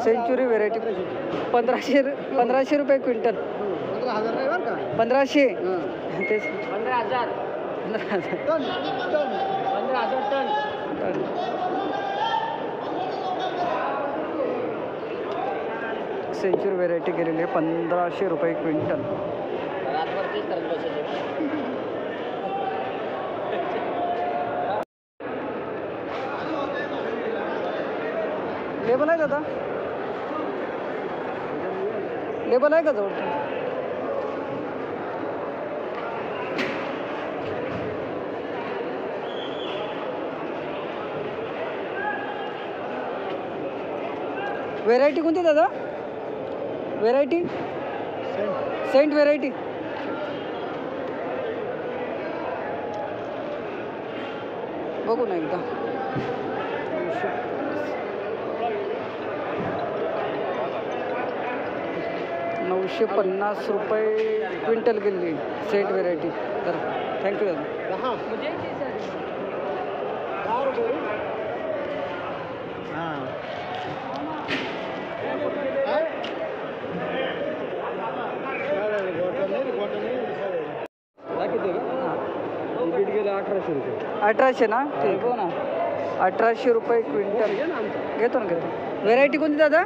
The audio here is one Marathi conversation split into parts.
सेंचुरी व्हेरायटी 1500 रुपये क्विंटल. 15,000 नाही बरं का. 1500 तेच 15,000 टन 15,000 टन. सेंचुरी व्हेरायटी गेलेली आहे 1500 रुपये क्विंटल. रातभर तेच करत बसायचं. लेबल आहे दादा, लेबल आहे का जवळ? व्हेरायटी कोणती दादा? व्हेरायटी सेंट व्हेरायटी. बघू ना एकदा. 950 रुपये क्विंटल गेली सेंट व्हेरायटी. तर थँक्यू दादा. 10 रुपये. हां बीट गेलं 1800 रुपये. 1800 ना? ठीक हो ना. 1800 रुपये क्विंटल घेतो ना घेतो. व्हेरायटी कोणती दादा?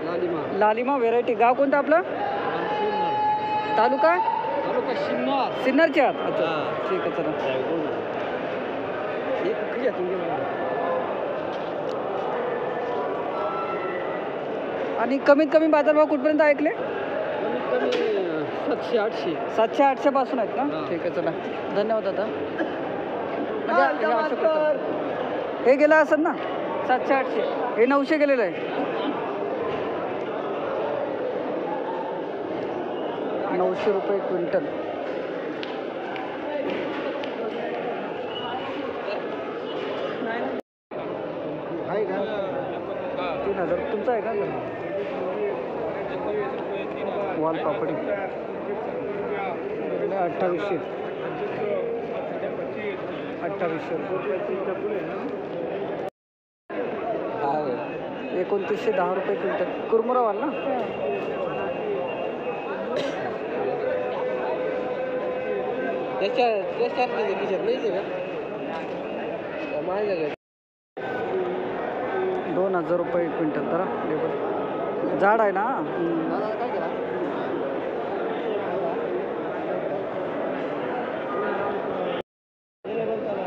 लालिमा. लालिमा व्हेरायटी. गाव कोणतं आपलं? तालुका सिन्नर. सिन्नरचे आहात? अच्छा ठीक आहे चला. आणि कमीत कमी बाजारभाव कुठपर्यंत ऐकले? कमीत कमी 700-800. 700-800 पासून आहेत ना? ठीक आहे चला. धन्यवाद दादा. म्हणजे हे असं करतात. हे गेलं असेल ना 700-800. हे 900 गेलेलं आहे. 900 रुपये क्विंटल. आहे का? 3000 तुमचं आहे का? वाल पापडी 2800. 2800 2910 रुपये क्विंटल. कुरमुरा वाल ना? त्याच्यात नाही का? 2000 रुपये क्विंटल. जरा लेबर जाड आहे ना? काय करा?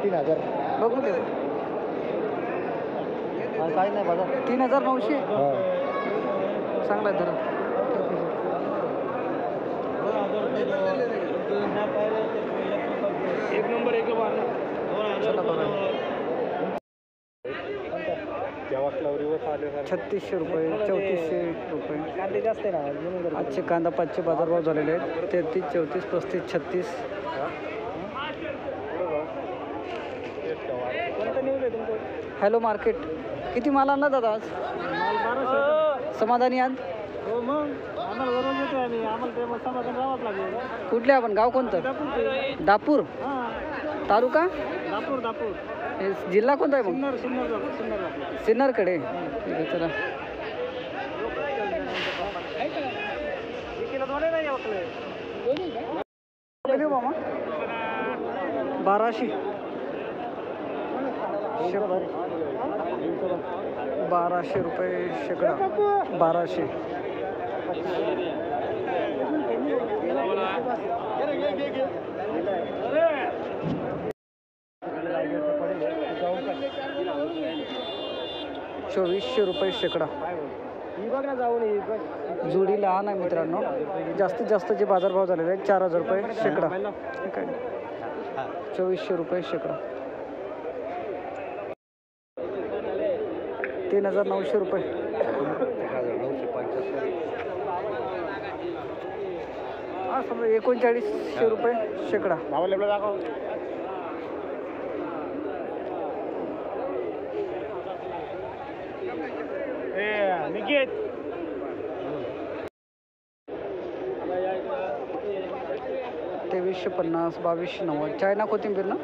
3000. बघू दे. काय नाही बाजार. 3900 चांगला आहे जरा. एक नंबर एक चला बघा. 3600 रुपये 3400 रुपये. कांदे जास्त आहे ना. आजचे कांदा 500 बाजारभाव झालेले आहेत. 33, 34, 35, 36. कोणतं न्यूज आहे तुमचं? Hello market. किती माल आणला दादा आज? माल 1200. समाधानी आज? हो मग आम्हाला बरोबर येतो आम्ही. आम्हाला ते समाधान राहावंच लागेल. कुठले आपण? गाव कोणतं? दापूर. हां तालुका दापूर. हे जिल्हा कोणता आहे मग? सिन्नर. सिन्नरकडे. ठीक आहे चला. किती मामा? 1200. 1200 रुपये शेकडा. 1200. ₹2400 रुपये शेकडा. जुडी लहान आहे मित्रांनो. जास्तीत जास्त जे बाजारभाव झालेले आहेत 4000 रुपये शेकडा. ठीक आहे. 2400 रुपये शेकडा. 3900 रुपये. हा समजा 3900 रुपये शेकडा. दाखव. निकेत 2350, 2290. चायना कोथिंबीर ना?